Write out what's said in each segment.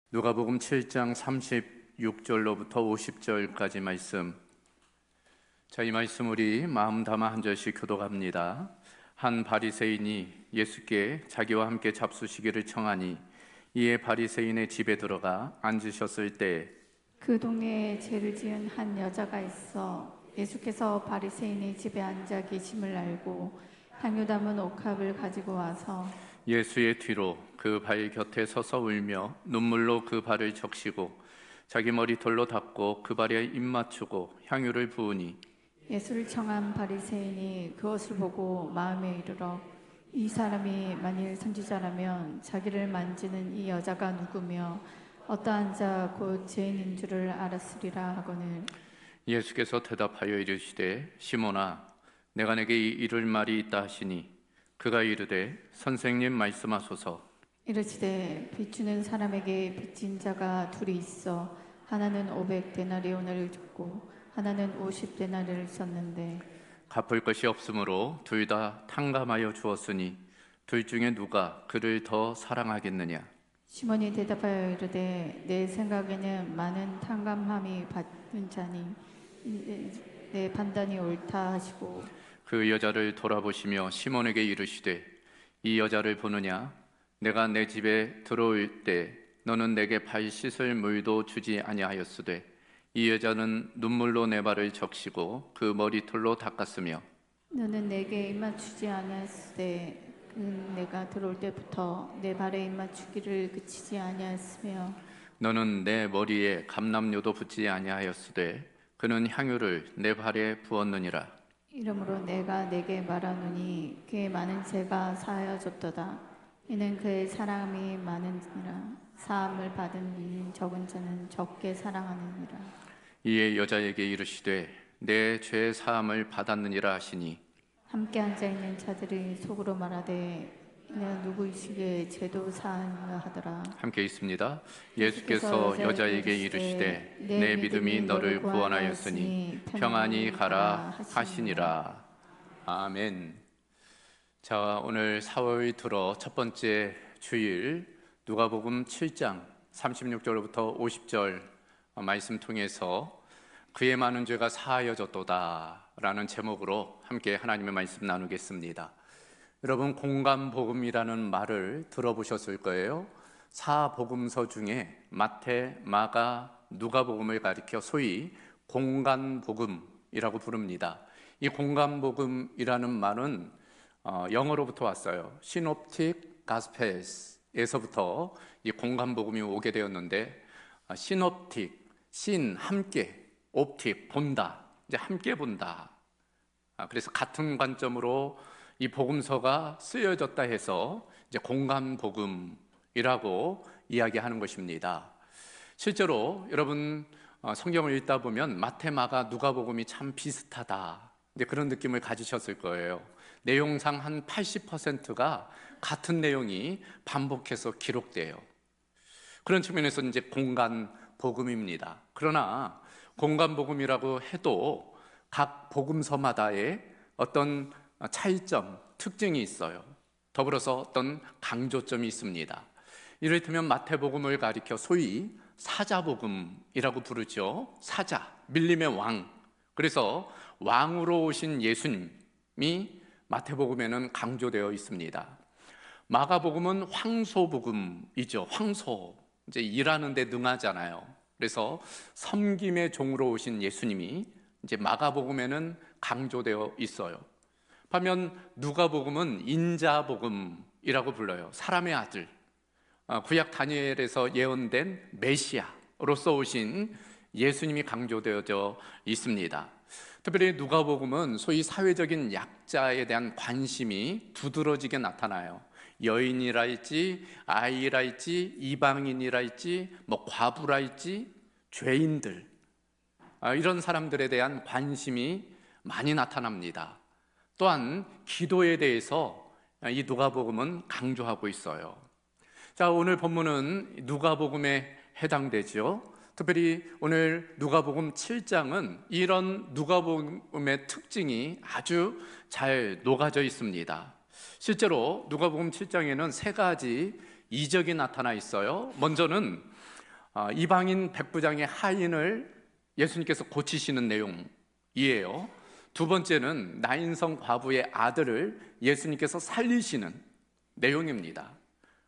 누가복음 7장 36절로부터 50절까지 말씀. 자, 이 말씀 우리 마음 담아 한 절씩 교독합니다. 한 바리새인이 예수께 자기와 함께 잡수시기를 청하니 이에 바리새인의 집에 들어가 앉으셨을 때 그 동네에 죄를 지은 한 여자가 있어 예수께서 바리새인의 집에 앉아 계심을 알고 향유 담은 옥합을 가지고 와서 예수의 뒤로 그 발 곁에 서서 울며 눈물로 그 발을 적시고 자기 머리털로 닦고 그 발에 입 맞추고 향유를 부으니 예수를 청한 바리새인이 그것을 보고 마음에 이르러 이 사람이 만일 선지자라면 자기를 만지는 이 여자가 누구며 어떠한 자 곧 죄인인 줄을 알았으리라 하거늘. 예수께서 대답하여 이르시되 시몬아 내가 내게 이를 말이 있다 하시니 그가 이르되 선생님 말씀하소서. 이르시되 빚주는 사람에게 빚진 자가 둘이 있어 하나는 500데나리온을 줬고 하나는 50데나리온을 썼는데 갚을 것이 없으므로 둘 다 탕감하여 주었으니 둘 중에 누가 그를 더 사랑하겠느냐. 시몬이 대답하여 이르되 내 생각에는 많은 탕감함이 받은 자니 내 판단이 옳다 하시고 그 여자를 돌아보시며 시몬에게 이르시되 이 여자를 보느냐. 내가 내 집에 들어올 때 너는 내게 발 씻을 물도 주지 아니하였으되 이 여자는 눈물로 내 발을 적시고 그 머리털로 닦았으며 너는 내게 입맞추지 아니하였으되 내가 들어올 때부터 내 발에 입맞추기를 그치지 아니하였으며 너는 내 머리에 감람료도 붓지 아니하였으되 그는 향유를 내 발에 부었느니라. 이러므로 내가 내게 말하노니 그의 많은 죄가 사하여졌도다. 이는 그의 사랑이 많으니라. 사함을 받은 이는 적은 자는 적게 사랑하느니라. 이에 여자에게 이르시되 내 죄 사함을 받았느니라 하시니 함께 앉아있는 자들이 속으로 말하되 이는 누구이시기에 죄도 사하느냐 하더라. 함께 있습니다. 예수께서 여자에게 이르시되 내 믿음이 너를 구원하였으니 평안히 가라 하시니라. 아멘. 자, 오늘 4월 들어 첫 번째 주일 누가복음 7장 36절부터 50절 말씀 통해서 그의 많은 죄가 사하여졌도다 라는 제목으로 함께 하나님의 말씀 나누겠습니다. 여러분, 공감복음이라는 말을 들어보셨을 거예요. 사복음서 중에 마태, 마가, 누가복음을 가리켜 소위 공간복음이라고 부릅니다. 이 공간복음이라는 말은 영어로부터 왔어요. 시놉틱 가스펠에서부터 이 공간복음이 오게 되었는데 시놉틱, 신 함께, 옵틱 본다, 이제 함께 본다. 그래서 같은 관점으로 이 복음서가 쓰여졌다 해서 이제 공간복음이라고 이야기하는 것입니다. 실제로 여러분 성경을 읽다 보면 마태, 마가, 누가복음이 참 비슷하다, 이제 그런 느낌을 가지셨을 거예요. 내용상 한 80%가 같은 내용이 반복해서 기록돼요. 그런 측면에서 이제 공간복음입니다. 그러나 공간복음이라고 해도 각 복음서마다의 어떤 차이점, 특징이 있어요. 더불어서 어떤 강조점이 있습니다. 이를테면 마태복음을 가리켜 소위 사자복음이라고 부르죠. 사자, 밀림의 왕. 그래서 왕으로 오신 예수님이 마태복음에는 강조되어 있습니다. 마가복음은 황소복음이죠. 황소, 이제 일하는 데 능하잖아요. 그래서 섬김의 종으로 오신 예수님이 이제 마가복음에는 강조되어 있어요. 반면 누가복음은 인자복음이라고 불러요. 사람의 아들, 구약 다니엘에서 예언된 메시아로서 오신 예수님이 강조되어져 있습니다. 특별히 누가복음은 소위 사회적인 약자에 대한 관심이 두드러지게 나타나요. 여인이랄지 아이랄지 이방인이랄지 과부랄지 죄인들, 이런 사람들에 대한 관심이 많이 나타납니다. 또한 기도에 대해서 이 누가복음은 강조하고 있어요. 자, 오늘 본문은 누가복음에 해당되죠. 특별히 오늘 누가복음 7장은 이런 누가복음의 특징이 아주 잘 녹아져 있습니다. 실제로 누가복음 7장에는 세 가지 이적이 나타나 있어요. 먼저는 이방인 백부장의 하인을 예수님께서 고치시는 내용이에요. 두 번째는 나인성 과부의 아들을 예수님께서 살리시는 내용입니다.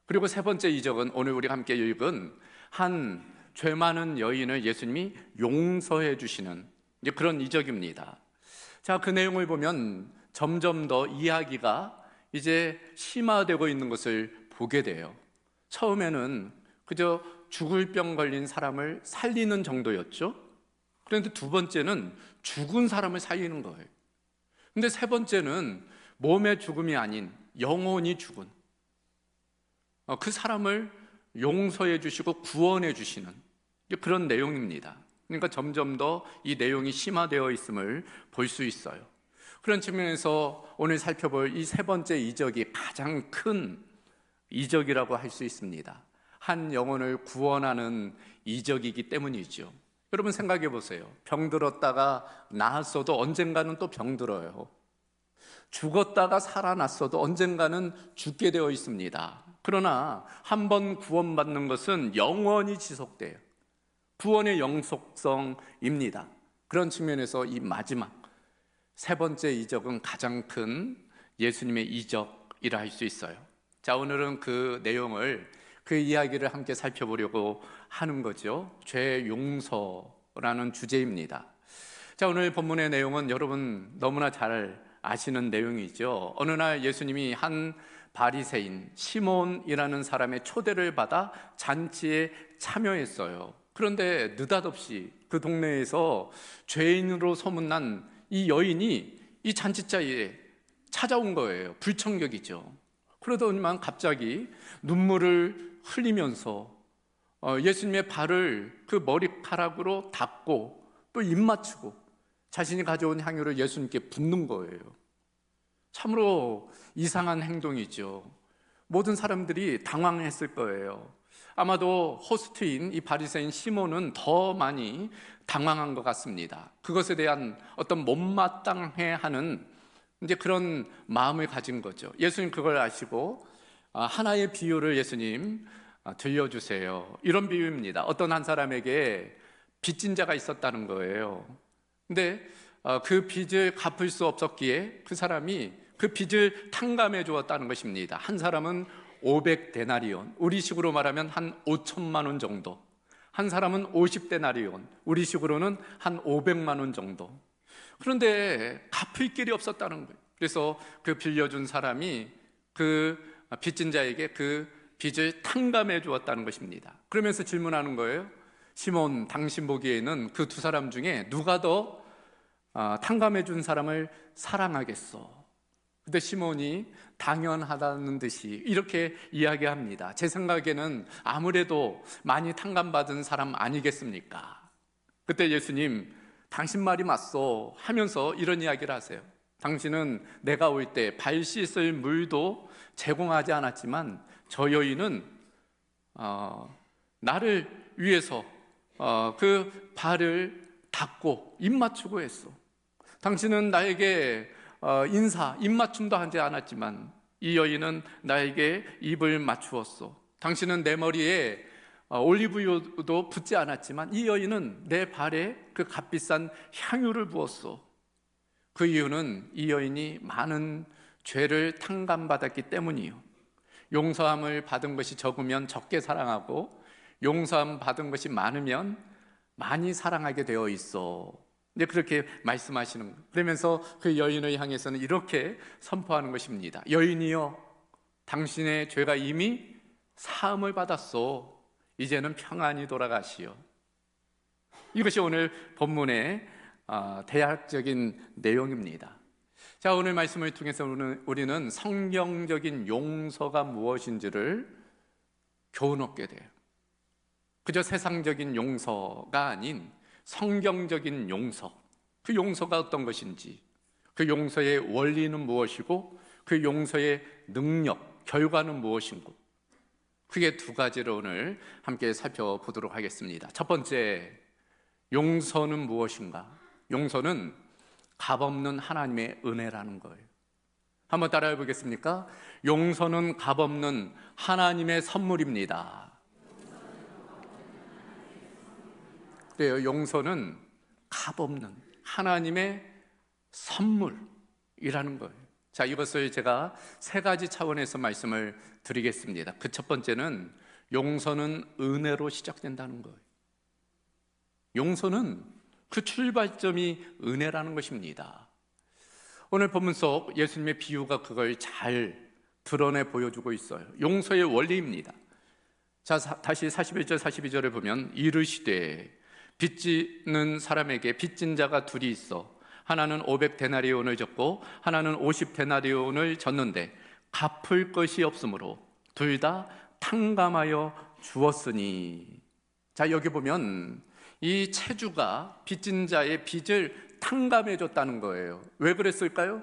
그리고 세 번째 이적은 오늘 우리가 함께 읽은 한 죄 많은 여인을 예수님이 용서해 주시는 그런 이적입니다. 자, 그 내용을 보면 점점 더 이야기가 이제 심화되고 있는 것을 보게 돼요. 처음에는 그저 죽을 병 걸린 사람을 살리는 정도였죠. 그런데 두 번째는 죽은 사람을 살리는 거예요. 근데 세 번째는 몸의 죽음이 아닌 영혼이 죽은 그 사람을 용서해 주시고 구원해 주시는 그런 내용입니다. 그러니까 점점 더 이 내용이 심화되어 있음을 볼 수 있어요. 그런 측면에서 오늘 살펴볼 이 세 번째 이적이 가장 큰 이적이라고 할 수 있습니다. 한 영혼을 구원하는 이적이기 때문이죠. 여러분 생각해 보세요. 병들었다가 나았어도 언젠가는 또 병들어요. 죽었다가 살아났어도 언젠가는 죽게 되어 있습니다. 그러나 한 번 구원받는 것은 영원히 지속돼요. 구원의 영속성입니다. 그런 측면에서 이 마지막 세 번째 이적은 가장 큰 예수님의 이적이라 할 수 있어요. 자, 오늘은 그 내용을, 그 이야기를 함께 살펴보려고 하는 거죠. 죄 용서라는 주제입니다. 자, 오늘 본문의 내용은 여러분 너무나 잘 아시는 내용이죠. 어느 날 예수님이 한 바리새인 시몬이라는 사람의 초대를 받아 잔치에 참여했어요. 그런데 느닷없이 그 동네에서 죄인으로 소문난 이 여인이 이 잔치자리에 찾아온 거예요. 불청객이죠. 그러더니만 갑자기 눈물을 흘리면서 예수님의 발을 그 머리카락으로 닦고 또 입 맞추고 자신이 가져온 향유를 예수님께 붓는 거예요. 참으로 이상한 행동이죠. 모든 사람들이 당황했을 거예요. 아마도 호스트인 이 바리새인 시몬은 더 많이 당황한 것 같습니다. 그것에 대한 어떤 못마땅해하는 이제 그런 마음을 가진 거죠. 예수님 그걸 아시고 하나의 비유를 예수님 들려주세요. 이런 비유입니다. 어떤 한 사람에게 빚진 자가 있었다는 거예요. 근데 그 빚을 갚을 수 없었기에 그 사람이 그 빚을 탕감해 주었다는 것입니다. 한 사람은 500데나리온, 우리식으로 말하면 한 5천만 원 정도. 한 사람은 50데나리온, 우리식으로는 한 500만 원 정도. 그런데 갚을 길이 없었다는 거예요. 그래서 그 빌려준 사람이 그 빚진 자에게 그 빚을 탕감해 주었다는 것입니다. 그러면서 질문하는 거예요. 시몬, 당신 보기에는 그 두 사람 중에 누가 더 탕감해 준 사람을 사랑하겠어? 근데 시몬이 당연하다는 듯이 이렇게 이야기합니다. 제 생각에는 아무래도 많이 탕감받은 사람 아니겠습니까? 그때 예수님, 당신 말이 맞소 하면서 이런 이야기를 하세요. 당신은 내가 올 때 발 씻을 물도 제공하지 않았지만 저 여인은 나를 위해서 그 발을 닦고 입 맞추고 했어. 당신은 나에게 입맞춤도 하지 않았지만 이 여인은 나에게 입을 맞추었어. 당신은 내 머리에 올리브유도 붓지 않았지만 이 여인은 내 발에 그 값비싼 향유를 부었어. 그 이유는 이 여인이 많은 죄를 탕감받았기 때문이요. 용서함을 받은 것이 적으면 적게 사랑하고 용서함 받은 것이 많으면 많이 사랑하게 되어 있어. 이제 그렇게 말씀하시는 거예요. 그러면서 그 여인을 향해서는 이렇게 선포하는 것입니다. 여인이여, 당신의 죄가 이미 사함을 받았소. 이제는 평안히 돌아가시오. 이것이 오늘 본문의 대략적인 내용입니다. 자, 오늘 말씀을 통해서 우리는 성경적인 용서가 무엇인지를 교훈 얻게 돼요. 그저 세상적인 용서가 아닌 성경적인 용서, 그 용서가 어떤 것인지, 그 용서의 원리는 무엇이고 그 용서의 능력, 결과는 무엇인고, 크게 두 가지를 오늘 함께 살펴보도록 하겠습니다. 첫 번째, 용서는 무엇인가? 용서는 값없는 하나님의 은혜라는 거예요. 한번 따라해 보겠습니까? 용서는 값없는 하나님의 선물입니다. 그래요. 용서는 값없는 하나님의 선물이라는 거예요. 자, 이것을 제가 세 가지 차원에서 말씀을 드리겠습니다. 그 첫 번째는 용서는 은혜로 시작된다는 거예요. 용서는 그 출발점이 은혜라는 것입니다. 오늘 본문 속 예수님의 비유가 그걸 잘 드러내 보여주고 있어요. 용서의 원리입니다. 자, 다시 41절 42절에 보면 이르시되 빚지는 사람에게 빚진 자가 둘이 있어 하나는 500데나리온을 졌고 하나는 50데나리온을 졌는데 갚을 것이 없으므로 둘 다 탕감하여 주었으니. 자, 여기 보면 이 채주가 빚진 자의 빚을 탕감해 줬다는 거예요. 왜 그랬을까요?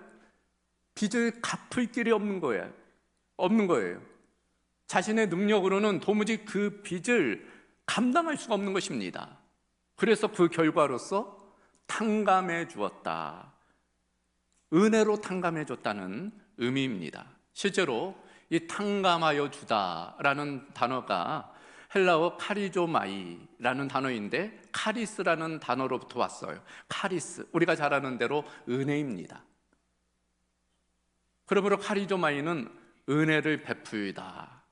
빚을 갚을 길이 없는 거예요. 자신의 능력으로는 도무지 그 빚을 감당할 수가 없는 것입니다. 그래서 그 결과로서 탕감해 주었다. 은혜로 탕감해 줬다는 의미입니다. 실제로 이 탕감하여 주다라는 단어가 헬라어 카리조마이라는 단어인데 카리스라는 단어로부터 왔어요. 카리스, 우리가 잘 아는 대로 은혜입니다. 그러므로 카리조마이는 은혜를 베풀다.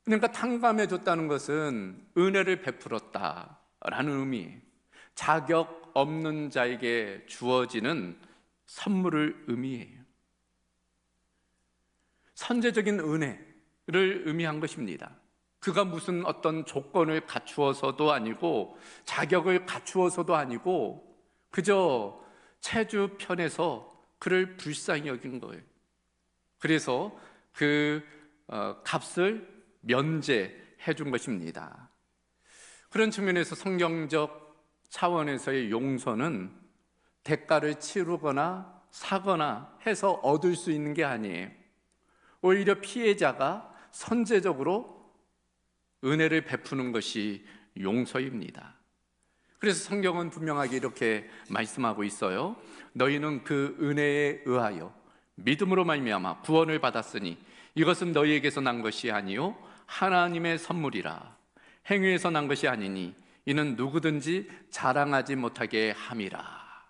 그러니까 탕감해 줬다는 것은 은혜를 베풀었다라는 의미예요. 자격 없는 자에게 주어지는 선물을 의미해요. 선제적인 은혜를 의미한 것입니다. 그가 무슨 어떤 조건을 갖추어서도 아니고 자격을 갖추어서도 아니고 그저 채주 편에서 그를 불쌍히 여긴 거예요. 그래서 그 값을 면제해 준 것입니다. 그런 측면에서 성경적 차원에서의 용서는 대가를 치르거나 사거나 해서 얻을 수 있는 게 아니에요. 오히려 피해자가 선제적으로 은혜를 베푸는 것이 용서입니다. 그래서 성경은 분명하게 이렇게 말씀하고 있어요. 너희는 그 은혜에 의하여 믿음으로 말미암아 구원을 받았으니 이것은 너희에게서 난 것이 아니요 하나님의 선물이라. 행위에서 난 것이 아니니 이는 누구든지 자랑하지 못하게 함이라.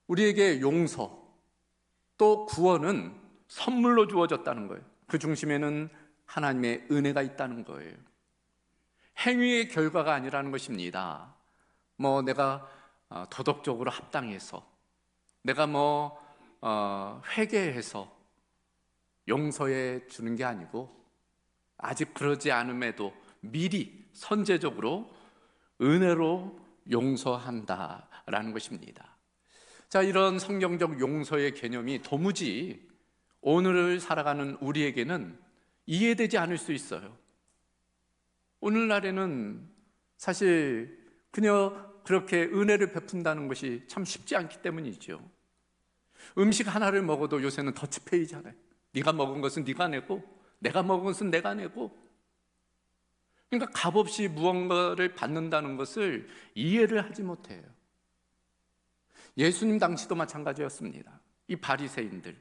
우리에게 용서 또 구원은 선물로 주어졌다는 거예요. 그 중심에는 하나님의 은혜가 있다는 거예요. 행위의 결과가 아니라는 것입니다. 내가 도덕적으로 합당해서 내가 회개해서 용서해 주는 게 아니고 아직 그러지 않음에도 미리 선제적으로 은혜로 용서한다라는 것입니다. 자, 이런 성경적 용서의 개념이 도무지 오늘을 살아가는 우리에게는 이해되지 않을 수 있어요. 오늘날에는 사실 그냥 그렇게 은혜를 베푼다는 것이 참 쉽지 않기 때문이죠. 음식 하나를 먹어도 요새는 더치페이잖아요. 네가 먹은 것은 네가 내고 내가 먹은 것은 내가 내고. 그러니까 값없이 무언가를 받는다는 것을 이해를 하지 못해요. 예수님 당시도 마찬가지였습니다. 이 바리새인들은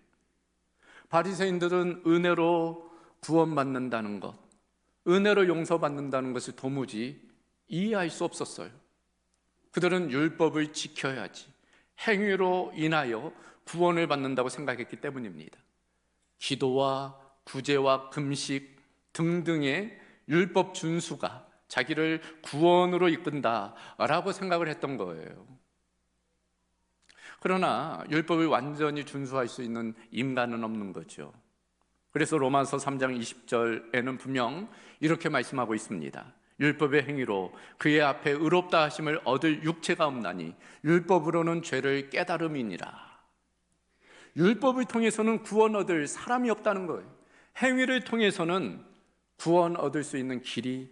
은혜로 구원받는다는 것, 은혜로 용서받는다는 것을 도무지 이해할 수 없었어요. 그들은 율법을 지켜야지 행위로 인하여 구원을 받는다고 생각했기 때문입니다. 기도와 구제와 금식 등등의 율법 준수가 자기를 구원으로 이끈다라고 생각을 했던 거예요. 그러나 율법을 완전히 준수할 수 있는 인간은 없는 거죠. 그래서 로마서 3장 20절에는 분명 이렇게 말씀하고 있습니다. 율법의 행위로 그의 앞에 의롭다 하심을 얻을 육체가 없나니 율법으로는 죄를 깨달음이니라. 율법을 통해서는 구원 얻을 사람이 없다는 거예요. 행위를 통해서는 구원 얻을 수 있는 길이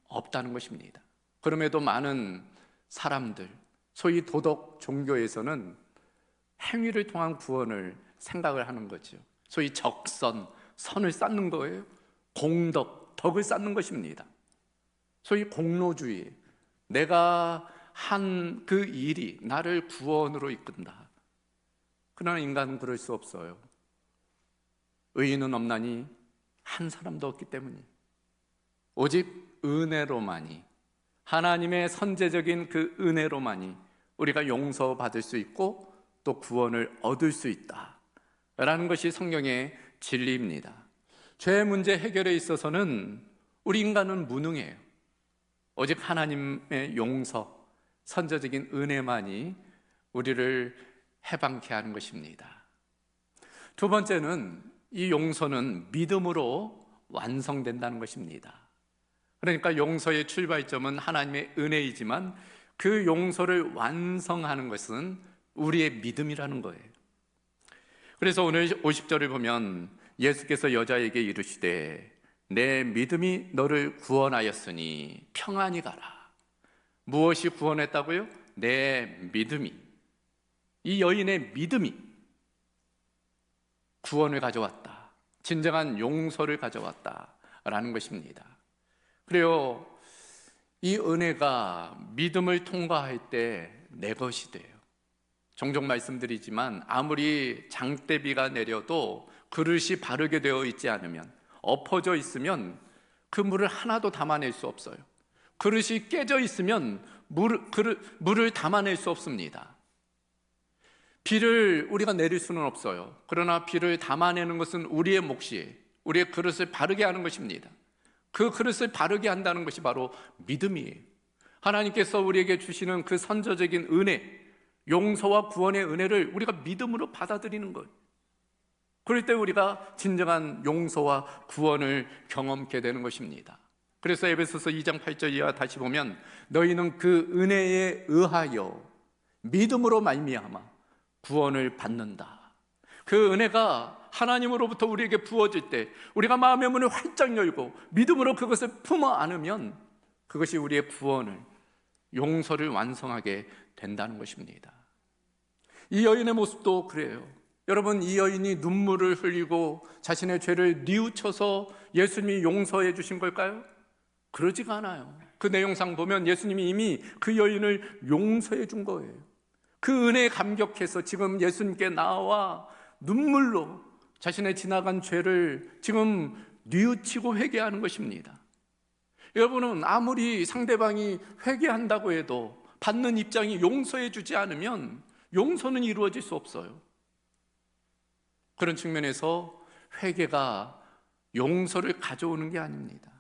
없다는 것입니다. 그럼에도 많은 사람들, 소위 도덕 종교에서는 행위를 통한 구원을 생각을 하는 거죠. 소위 선을 쌓는 거예요. 덕을 쌓는 것입니다. 소위 공로주의, 내가 한 그 일이 나를 구원으로 이끈다. 그러나 인간은 그럴 수 없어요. 의인은 없나니 한 사람도 없기 때문이에요. 오직 은혜로만이 하나님의 선제적인 그 은혜로만이 우리가 용서받을 수 있고 또 구원을 얻을 수 있다라는 것이 성경의 진리입니다. 죄 문제 해결에 있어서는 우리 인간은 무능해요. 오직 하나님의 용서, 선제적인 은혜만이 우리를 해방케 하는 것입니다. 두 번째는 이 용서는 믿음으로 완성된다는 것입니다. 그러니까 용서의 출발점은 하나님의 은혜이지만 그 용서를 완성하는 것은 우리의 믿음이라는 거예요. 그래서 오늘 50절을 보면 예수께서 여자에게 이르시되 내 믿음이 너를 구원하였으니 평안히 가라. 무엇이 구원했다고요? 내 믿음이, 이 여인의 믿음이 구원을 가져왔다, 진정한 용서를 가져왔다라는 것입니다. 그래요, 이 은혜가 믿음을 통과할 때 내 것이 돼요. 종종 말씀드리지만 아무리 장대비가 내려도 그릇이 바르게 되어 있지 않으면, 엎어져 있으면 그 물을 하나도 담아낼 수 없어요. 그릇이 깨져 있으면 물을 담아낼 수 없습니다. 비를 우리가 내릴 수는 없어요. 그러나 비를 담아내는 것은 우리의 몫이에요. 우리의 그릇을 바르게 하는 것입니다. 그 그릇을 바르게 한다는 것이 바로 믿음이에요. 하나님께서 우리에게 주시는 그 선저적인 은혜, 용서와 구원의 은혜를 우리가 믿음으로 받아들이는 거예요. 그럴 때 우리가 진정한 용서와 구원을 경험하게 되는 것입니다. 그래서 에베소서 2장 8절 이하 다시 보면 너희는 그 은혜에 의하여 믿음으로 말미암아 구원을 받는다. 그 은혜가 하나님으로부터 우리에게 부어질 때 우리가 마음의 문을 활짝 열고 믿음으로 그것을 품어 안으면 그것이 우리의 구원을, 용서를 완성하게 된다는 것입니다. 이 여인의 모습도 그래요. 여러분, 이 여인이 눈물을 흘리고 자신의 죄를 뉘우쳐서 예수님이 용서해 주신 걸까요? 그러지가 않아요. 그 내용상 보면 예수님이 이미 그 여인을 용서해 준 거예요. 그 은혜에 감격해서 지금 예수님께 나와 눈물로 자신의 지나간 죄를 지금 뉘우치고 회개하는 것입니다. 여러분은 아무리 상대방이 회개한다고 해도 받는 입장이 용서해 주지 않으면 용서는 이루어질 수 없어요. 그런 측면에서 회개가 용서를 가져오는 게 아닙니다.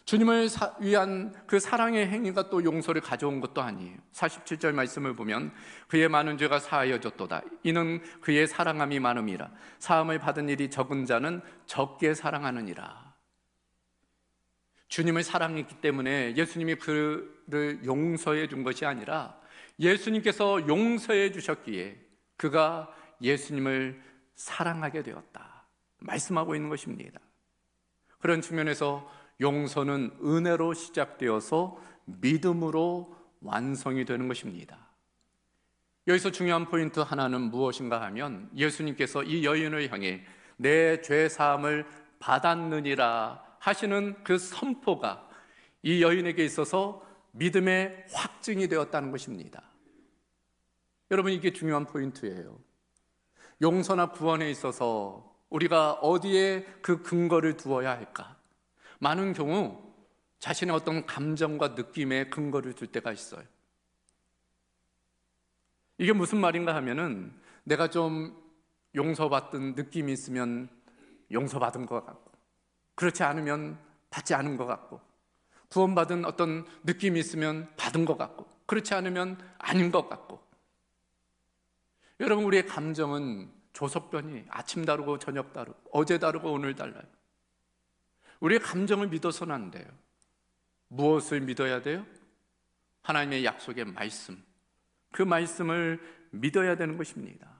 주님을 위한 그 사랑의 행위가 또 용서를 가져온 것도 아니에요. 47절 말씀을 보면 그의 많은 죄가 사하여졌도다. 이는 그의 사랑함이 많음이라. 사함을 받은 일이 적은 자는 적게 사랑하느니라. 주님을 사랑했기 때문에 예수님이 그를 용서해 준 것이 아니라 예수님께서 용서해 주셨기에 그가 예수님을 사랑하게 되었다 말씀하고 있는 것입니다. 그런 측면에서 용서는 은혜로 시작되어서 믿음으로 완성이 되는 것입니다. 여기서 중요한 포인트 하나는 무엇인가 하면 예수님께서 이 여인을 향해 내 죄 사함을 받았느니라 하시는 그 선포가 이 여인에게 있어서 믿음의 확증이 되었다는 것입니다. 여러분, 이게 중요한 포인트예요. 용서나 구원에 있어서 우리가 어디에 그 근거를 두어야 할까? 많은 경우 자신의 어떤 감정과 느낌에 근거를 둘 때가 있어요. 이게 무슨 말인가 하면은 내가 좀 용서받던 느낌이 있으면 용서받은 것 같고, 그렇지 않으면 받지 않은 것 같고, 구원받은 어떤 느낌이 있으면 받은 것 같고, 그렇지 않으면 아닌 것 같고. 여러분, 우리의 감정은 조석변이 아침 다르고 저녁 다르고 어제 다르고 오늘 달라요. 우리의 감정을 믿어서는 안 돼요. 무엇을 믿어야 돼요? 하나님의 약속의 말씀, 그 말씀을 믿어야 되는 것입니다.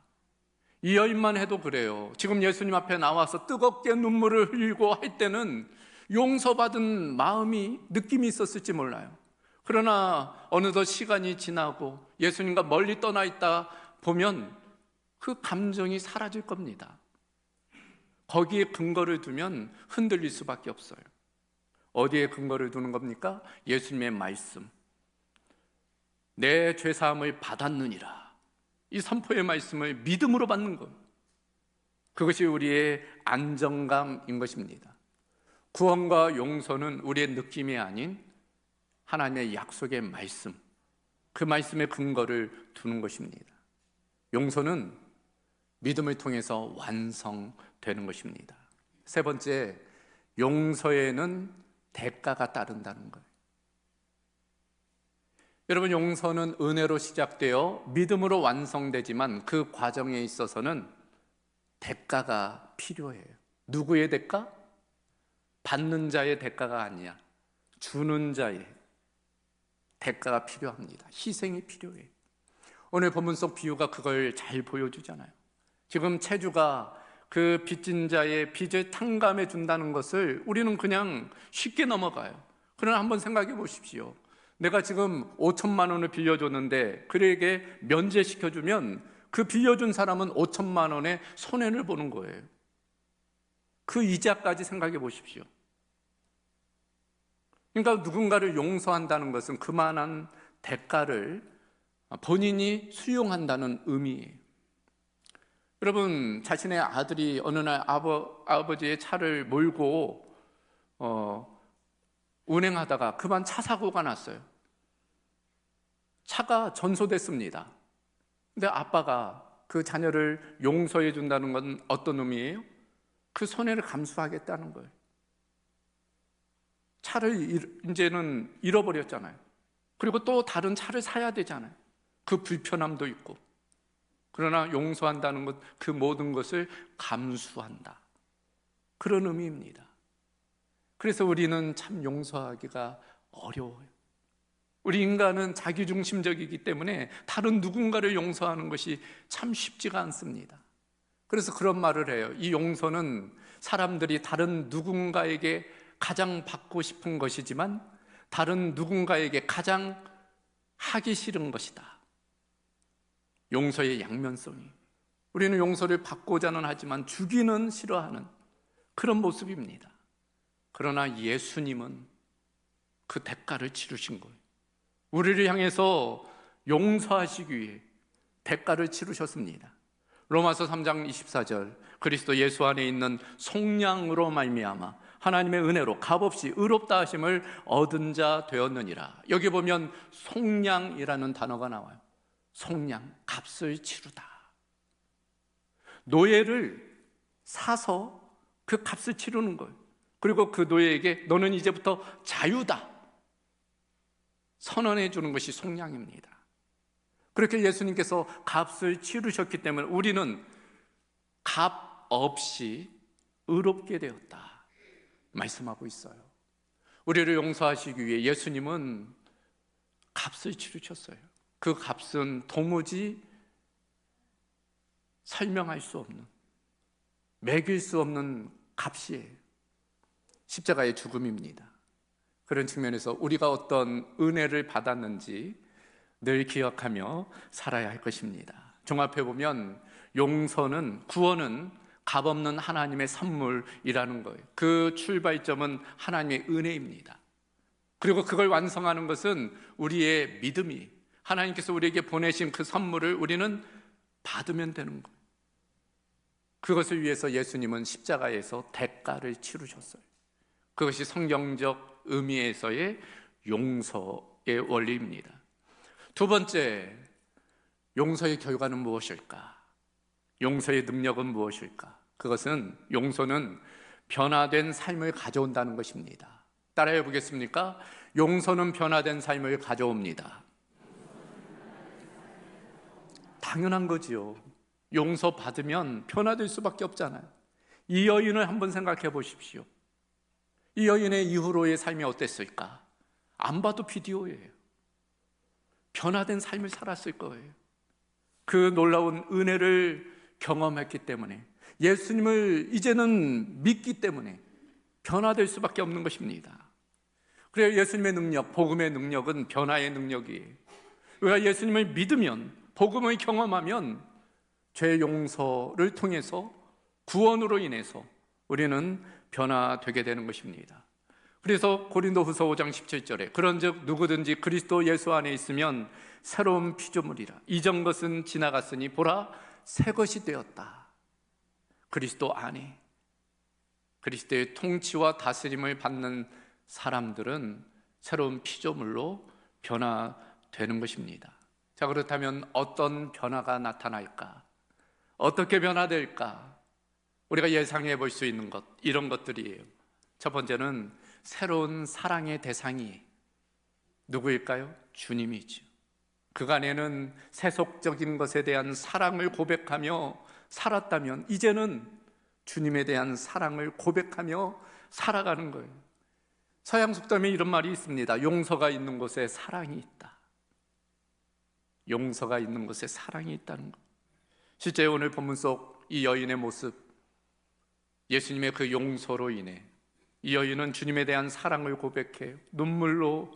이 여인만 해도 그래요. 지금 예수님 앞에 나와서 뜨겁게 눈물을 흘리고 할 때는 용서받은 마음이, 느낌이 있었을지 몰라요. 그러나 어느덧 시간이 지나고 예수님과 멀리 떠나 있다 보면 그 감정이 사라질 겁니다. 거기에 근거를 두면 흔들릴 수밖에 없어요. 어디에 근거를 두는 겁니까? 예수님의 말씀. 내 죄사함을 받았느니라. 이 선포의 말씀을 믿음으로 받는 것, 그것이 우리의 안정감인 것입니다. 구원과 용서는 우리의 느낌이 아닌 하나님의 약속의 말씀, 그 말씀의 근거를 두는 것입니다. 용서는 믿음을 통해서 완성되는 것입니다. 세 번째, 용서에는 대가가 따른다는 거예요. 여러분, 용서는 은혜로 시작되어 믿음으로 완성되지만 그 과정에 있어서는 대가가 필요해요. 누구의 대가? 받는 자의 대가가 아니야. 주는 자의 대가가 필요합니다. 희생이 필요해요. 오늘 본문 속 비유가 그걸 잘 보여주잖아요. 지금 채주가 그 빚진 자의 빚을 탕감해 준다는 것을 우리는 그냥 쉽게 넘어가요. 그러나 한번 생각해 보십시오. 내가 지금 5천만 원을 빌려줬는데 그에게 면제시켜주면 그 빌려준 사람은 5천만 원의 손해를 보는 거예요. 그 이자까지 생각해 보십시오. 그러니까 누군가를 용서한다는 것은 그만한 대가를 본인이 수용한다는 의미예요. 여러분, 자신의 아들이 어느 날 아버지의 차를 몰고 운행하다가 그만 차 사고가 났어요. 차가 전소됐습니다. 근데 아빠가 그 자녀를 용서해 준다는 건 어떤 의미예요? 그 손해를 감수하겠다는 거예요. 차를 이제는 잃어버렸잖아요. 그리고 또 다른 차를 사야 되잖아요. 그 불편함도 있고. 그러나 용서한다는 것, 그 모든 것을 감수한다. 그런 의미입니다. 그래서 우리는 참 용서하기가 어려워요. 우리 인간은 자기중심적이기 때문에 다른 누군가를 용서하는 것이 참 쉽지가 않습니다. 그래서 그런 말을 해요. 이 용서는 사람들이 다른 누군가에게 가장 받고 싶은 것이지만 다른 누군가에게 가장 하기 싫은 것이다. 용서의 양면성이. 우리는 용서를 받고자는 하지만 주기는 싫어하는 그런 모습입니다. 그러나 예수님은 그 대가를 치르신 거예요. 우리를 향해서 용서하시기 위해 대가를 치르셨습니다. 로마서 3장 24절, 그리스도 예수 안에 있는 속량으로 말미암아 하나님의 은혜로 값없이 의롭다 하심을 얻은 자 되었느니라. 여기 보면 속량이라는 단어가 나와요. 속량, 값을 치르다. 노예를 사서 그 값을 치르는 거예요. 그리고 그 노예에게 너는 이제부터 자유다 선언해 주는 것이 속량입니다. 그렇게 예수님께서 값을 치르셨기 때문에 우리는 값 없이 의롭게 되었다 말씀하고 있어요. 우리를 용서하시기 위해 예수님은 값을 치르셨어요. 그 값은 도무지 설명할 수 없는, 매길 수 없는 값이에요. 십자가의 죽음입니다. 그런 측면에서 우리가 어떤 은혜를 받았는지 늘 기억하며 살아야 할 것입니다. 종합해 보면 용서는, 구원은 값없는 하나님의 선물이라는 거예요. 그 출발점은 하나님의 은혜입니다. 그리고 그걸 완성하는 것은 우리의 믿음이, 하나님께서 우리에게 보내신 그 선물을 우리는 받으면 되는 거예요. 그것을 위해서 예수님은 십자가에서 대가를 치르셨어요. 그것이 성경적 의미에서의 용서의 원리입니다. 두 번째, 용서의 결과는 무엇일까? 용서의 능력은 무엇일까? 그것은, 용서는 변화된 삶을 가져온다는 것입니다. 따라해 보겠습니까? 용서는 변화된 삶을 가져옵니다. 당연한 거지요. 용서 받으면 변화될 수밖에 없잖아요. 이 여인을 한번 생각해 보십시오. 이 여인의 이후로의 삶이 어땠을까? 안 봐도 비디오예요. 변화된 삶을 살았을 거예요. 그 놀라운 은혜를 경험했기 때문에, 예수님을 이제는 믿기 때문에 변화될 수밖에 없는 것입니다. 그래요. 예수님의 능력, 복음의 능력은 변화의 능력이에요. 우리가 예수님을 믿으면, 복음을 경험하면 죄 용서를 통해서, 구원으로 인해서 우리는 변화되게 되는 것입니다. 그래서 고린도후서 5장 17절에 그런즉 누구든지 그리스도 예수 안에 있으면 새로운 피조물이라. 이전 것은 지나갔으니 보라 새 것이 되었다. 그리스도 안에, 그리스도의 통치와 다스림을 받는 사람들은 새로운 피조물로 변화되는 것입니다. 자, 그렇다면 어떤 변화가 나타날까? 어떻게 변화될까? 우리가 예상해 볼 수 있는 것, 이런 것들이에요. 첫 번째는 새로운 사랑의 대상이 누구일까요? 주님이죠. 그간에는 세속적인 것에 대한 사랑을 고백하며 살았다면 이제는 주님에 대한 사랑을 고백하며 살아가는 거예요. 서양 속담에 이런 말이 있습니다. 용서가 있는 곳에 사랑이 있다. 용서가 있는 곳에 사랑이 있다는 것. 실제 오늘 본문 속 이 여인의 모습, 예수님의 그 용서로 인해 이 여인은 주님에 대한 사랑을 고백해요. 눈물로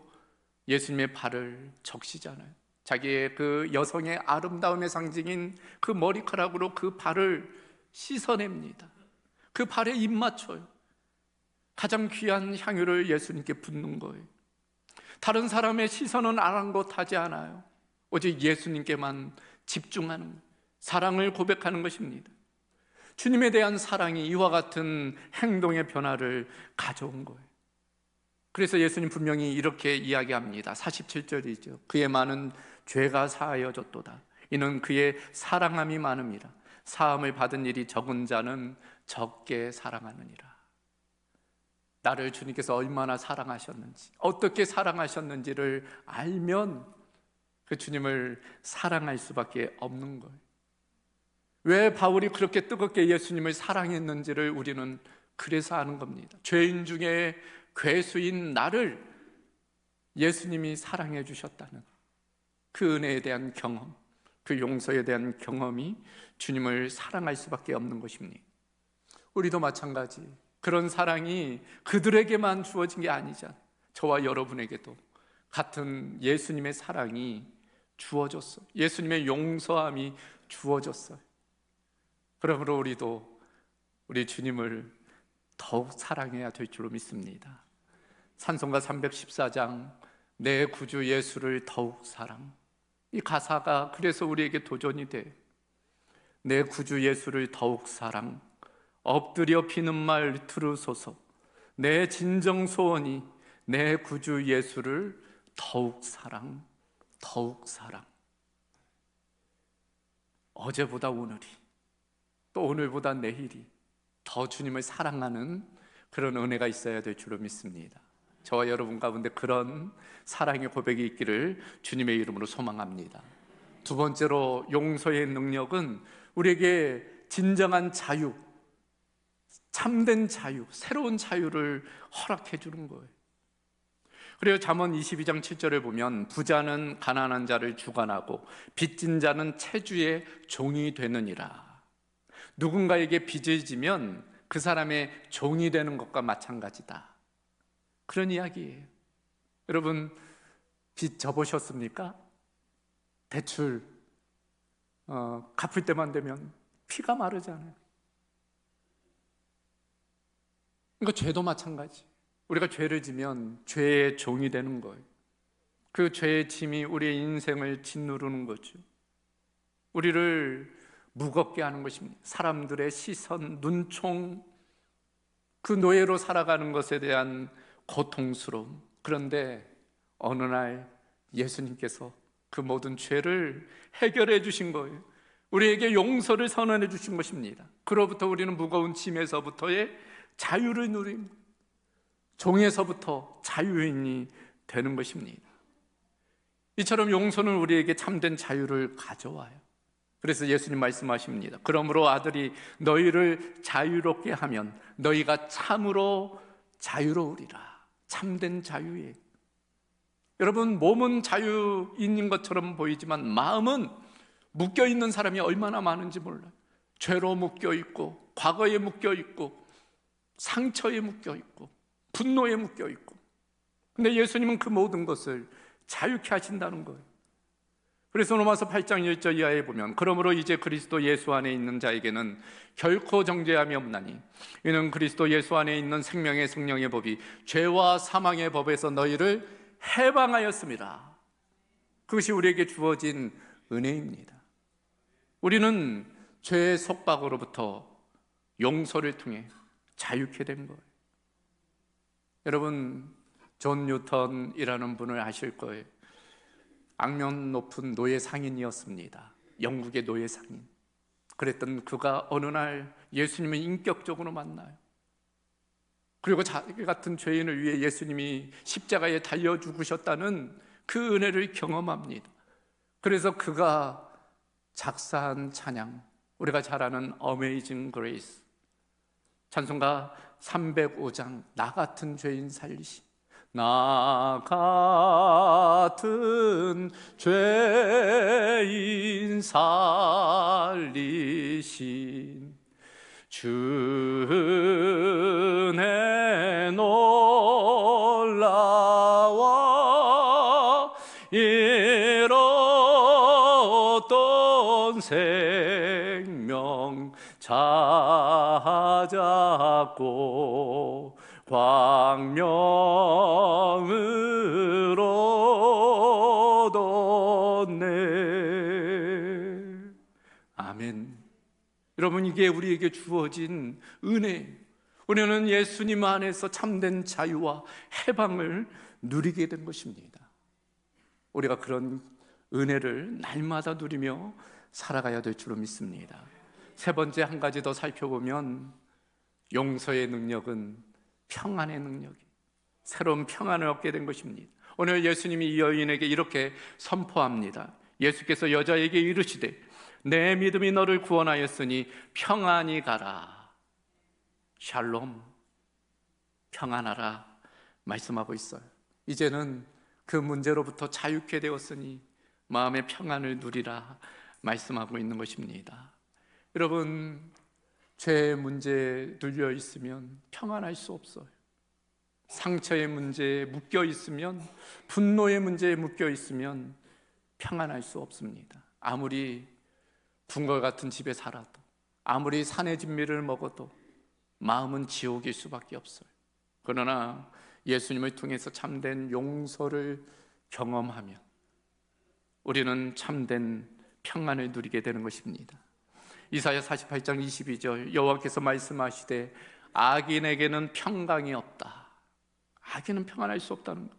예수님의 발을 적시잖아요. 자기의 그 여성의 아름다움의 상징인 그 머리카락으로 그 발을 씻어냅니다. 그 발에 입 맞춰요. 가장 귀한 향유를 예수님께 붓는 거예요. 다른 사람의 시선은 아랑곳하지 않아요. 오직 예수님께만 집중하는, 사랑을 고백하는 것입니다. 주님에 대한 사랑이 이와 같은 행동의 변화를 가져온 거예요. 그래서 예수님 분명히 이렇게 이야기합니다. 47절이죠. 그의 많은 죄가 사하여졌도다. 이는 그의 사랑함이 많음이라. 사함을 받은 일이 적은 자는 적게 사랑하느니라. 나를 주님께서 얼마나 사랑하셨는지, 어떻게 사랑하셨는지를 알면 그 주님을 사랑할 수밖에 없는 거예요. 왜 바울이 그렇게 뜨겁게 예수님을 사랑했는지를 우리는 그래서 아는 겁니다. 죄인 중에 괴수인 나를 예수님이 사랑해 주셨다는 그 은혜에 대한 경험, 그 용서에 대한 경험이 주님을 사랑할 수밖에 없는 것입니다. 우리도 마찬가지. 그런 사랑이 그들에게만 주어진 게 아니잖아요. 저와 여러분에게도 같은 예수님의 사랑이 주어졌어요. 예수님의 용서함이 주어졌어요. 그러므로 우리도 우리 주님을 더욱 사랑해야 될 줄로 믿습니다. 찬송가 314장 내 구주 예수를 더욱 사랑, 이 가사가 그래서 우리에게 도전이 돼요. 내 구주 예수를 더욱 사랑, 엎드려 비는 말 들으소서. 내 진정 소원이 내 구주 예수를 더욱 사랑, 더욱 사랑. 어제보다 오늘이, 또 오늘보다 내일이 더 주님을 사랑하는 그런 은혜가 있어야 될 줄로 믿습니다. 저와 여러분 가운데 그런 사랑의 고백이 있기를 주님의 이름으로 소망합니다. 두 번째로, 용서의 능력은 우리에게 진정한 자유, 참된 자유, 새로운 자유를 허락해 주는 거예요. 그래요. 잠언 22장 7절을 보면 부자는 가난한 자를 주관하고 빚진 자는 채주의 종이 되느니라. 누군가에게 빚을 지면 그 사람의 종이 되는 것과 마찬가지다, 그런 이야기예요. 여러분, 빚 져보셨습니까? 대출 갚을 때만 되면 피가 마르잖아요. 그러니까 죄도 마찬가지. 우리가 죄를 지면 죄의 종이 되는 거예요. 그 죄의 짐이 우리의 인생을 짓누르는 거죠. 우리를 무겁게 하는 것입니다. 사람들의 시선, 눈총, 그 노예로 살아가는 것에 대한 고통스러움. 그런데 어느 날 예수님께서 그 모든 죄를 해결해 주신 거예요. 우리에게 용서를 선언해 주신 것입니다. 그로부터 우리는 무거운 짐에서부터의 자유를 누립니다. 종에서부터 자유인이 되는 것입니다. 이처럼 용서는 우리에게 참된 자유를 가져와요. 그래서 예수님 말씀하십니다. 그러므로 아들이 너희를 자유롭게 하면 너희가 참으로 자유로우리라. 참된 자유예요. 여러분, 몸은 자유인 것처럼 보이지만 마음은 묶여있는 사람이 얼마나 많은지 몰라요. 죄로 묶여있고, 과거에 묶여있고, 상처에 묶여있고, 분노에 묶여있고. 근데 예수님은 그 모든 것을 자유케 하신다는 거예요. 그래서 로마서 8장 1절 이하에 보면 그러므로 이제 그리스도 예수 안에 있는 자에게는 결코 정죄함이 없나니 이는 그리스도 예수 안에 있는 생명의 성령의 법이 죄와 사망의 법에서 너희를 해방하였습니다. 그것이 우리에게 주어진 은혜입니다. 우리는 죄의 속박으로부터 용서를 통해 자유케 된 거예요. 여러분, 존 뉴턴이라는 분을 아실 거예요. 악명 높은 노예 상인이었습니다. 영국의 노예 상인. 그랬던 그가 어느 날 예수님을 인격적으로 만나요. 그리고 자기 같은 죄인을 위해 예수님이 십자가에 달려 죽으셨다는 그 은혜를 경험합니다. 그래서 그가 작사한 찬양, 우리가 잘 아는 Amazing Grace, 찬송가 305장, 나 같은 죄인 살리신, 나 같은 죄인 살리신 주 은혜 놀라워 잃었던 생명 찾았고 광명을 얻었네. 아멘. 여러분, 이게 우리에게 주어진 은혜예요. 우리는 예수님 안에서 참된 자유와 해방을 누리게 된 것입니다. 우리가 그런 은혜를 날마다 누리며 살아가야 될 줄로 믿습니다. 세 번째, 한 가지 더 살펴보면 용서의 능력은 평안의 능력이, 새로운 평안을 얻게 된 것입니다. 오늘 예수님이 이 여인에게 이렇게 선포합니다. 예수께서 여자에게 이르시되 내 믿음이 너를 구원하였으니 평안히 가라. 샬롬, 평안하라 말씀하고 있어요. 이제는 그 문제로부터 자유케 되었으니 마음의 평안을 누리라 말씀하고 있는 것입니다. 여러분, 죄의 문제에 눌려 있으면 평안할 수 없어요. 상처의 문제에 묶여 있으면, 분노의 문제에 묶여 있으면 평안할 수 없습니다. 아무리 궁궐 같은 집에 살아도, 아무리 산의 진미를 먹어도 마음은 지옥일 수밖에 없어요. 그러나 예수님을 통해서 참된 용서를 경험하면 우리는 참된 평안을 누리게 되는 것입니다. 이사야 48장 22절, 여호와께서 말씀하시되 악인에게는 평강이 없다. 악인은 평안할 수 없다는 것.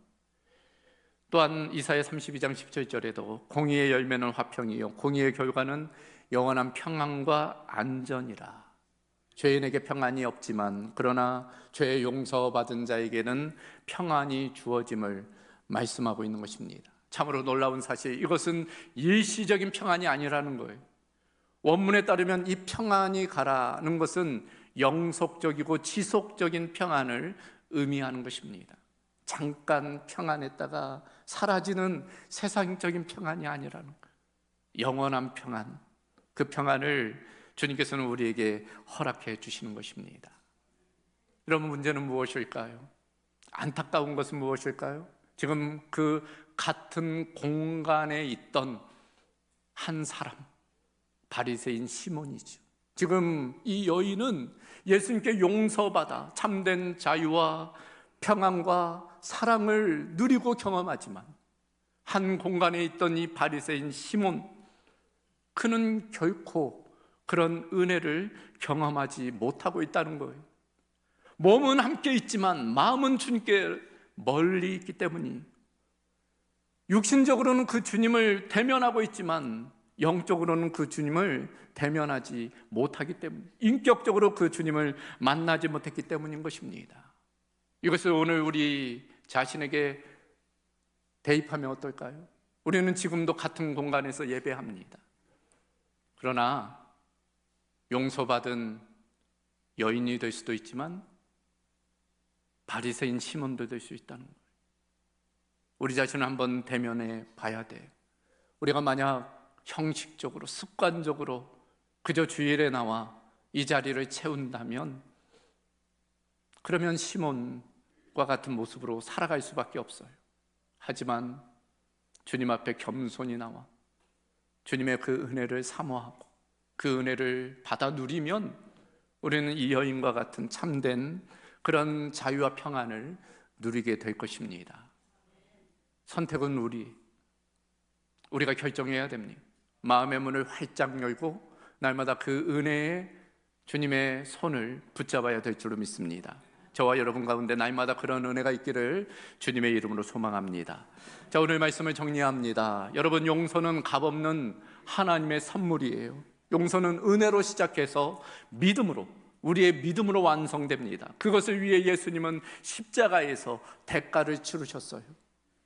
또한 이사야 32장 17절에도 공의의 열매는 화평이요 공의의 결과는 영원한 평안과 안전이라. 죄인에게 평안이 없지만 그러나 죄 용서받은 자에게는 평안이 주어짐을 말씀하고 있는 것입니다. 참으로 놀라운 사실, 이것은 일시적인 평안이 아니라는 거예요. 원문에 따르면 이 평안이 가라는 것은 영속적이고 지속적인 평안을 의미하는 것입니다. 잠깐 평안했다가 사라지는 세상적인 평안이 아니라는 거예요. 영원한 평안, 그 평안을 주님께서는 우리에게 허락해 주시는 것입니다. 여러분, 문제는 무엇일까요? 안타까운 것은 무엇일까요? 지금 그 같은 공간에 있던 한 사람, 바리새인 시몬이죠. 지금 이 여인은 예수님께 용서받아 참된 자유와 평안과 사랑을 누리고 경험하지만 한 공간에 있던 이 바리새인 시몬, 그는 결코 그런 은혜를 경험하지 못하고 있다는 거예요. 몸은 함께 있지만 마음은 주님께 멀리 있기 때문이, 육신적으로는 그 주님을 대면하고 있지만 영적으로는 그 주님을 대면하지 못하기 때문에, 인격적으로 그 주님을 만나지 못했기 때문인 것입니다. 이것을 오늘 우리 자신에게 대입하면 어떨까요? 우리는 지금도 같은 공간에서 예배합니다. 그러나 용서받은 여인이 될 수도 있지만 바리새인 시몬도 될 수 있다는 거예요. 우리 자신을 한번 대면해 봐야 돼요. 우리가 만약 형식적으로, 습관적으로 그저 주일에 나와 이 자리를 채운다면, 그러면 시몬과 같은 모습으로 살아갈 수밖에 없어요. 하지만 주님 앞에 겸손히 나와 주님의 그 은혜를 사모하고 그 은혜를 받아 누리면 우리는 이 여인과 같은 참된 그런 자유와 평안을 누리게 될 것입니다. 선택은 우리가 결정해야 됩니다. 마음의 문을 활짝 열고 날마다 그 은혜의 주님의 손을 붙잡아야 될 줄로 믿습니다. 저와 여러분 가운데 날마다 그런 은혜가 있기를 주님의 이름으로 소망합니다. 자, 오늘 말씀을 정리합니다. 여러분, 용서는 값없는 하나님의 선물이에요. 용서는 은혜로 시작해서 믿음으로, 우리의 믿음으로 완성됩니다. 그것을 위해 예수님은 십자가에서 대가를 치르셨어요.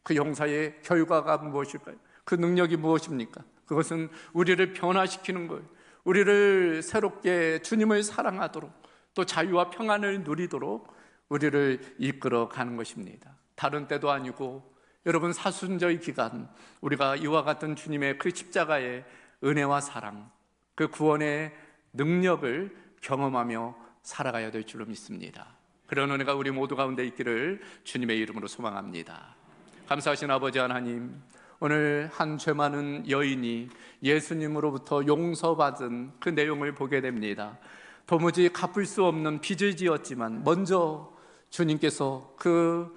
그 용서의 결과가 무엇일까요? 그 능력이 무엇입니까? 그것은 우리를 변화시키는 거예요. 우리를 새롭게 주님을 사랑하도록, 또 자유와 평안을 누리도록 우리를 이끌어 가는 것입니다. 다른 때도 아니고 여러분, 사순절 기간 우리가 이와 같은 주님의 그 십자가의 은혜와 사랑, 그 구원의 능력을 경험하며 살아가야 될 줄로 믿습니다. 그런 은혜가 우리 모두 가운데 있기를 주님의 이름으로 소망합니다. 감사하신 아버지 하나님, 오늘 한 죄 많은 여인이 예수님으로부터 용서받은 그 내용을 보게 됩니다. 도무지 갚을 수 없는 빚을 지었지만 먼저 주님께서 그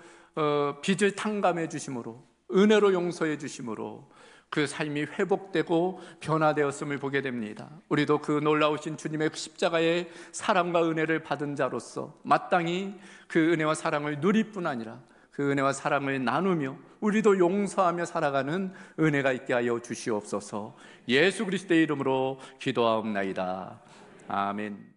빚을 탕감해 주심으로, 은혜로 용서해 주심으로 그 삶이 회복되고 변화되었음을 보게 됩니다. 우리도 그 놀라우신 주님의 십자가의 사랑과 은혜를 받은 자로서 마땅히 그 은혜와 사랑을 누릴 뿐 아니라 그 은혜와 사랑을 나누며 우리도 용서하며 살아가는 은혜가 있게 하여 주시옵소서. 예수 그리스도의 이름으로 기도하옵나이다. 아멘.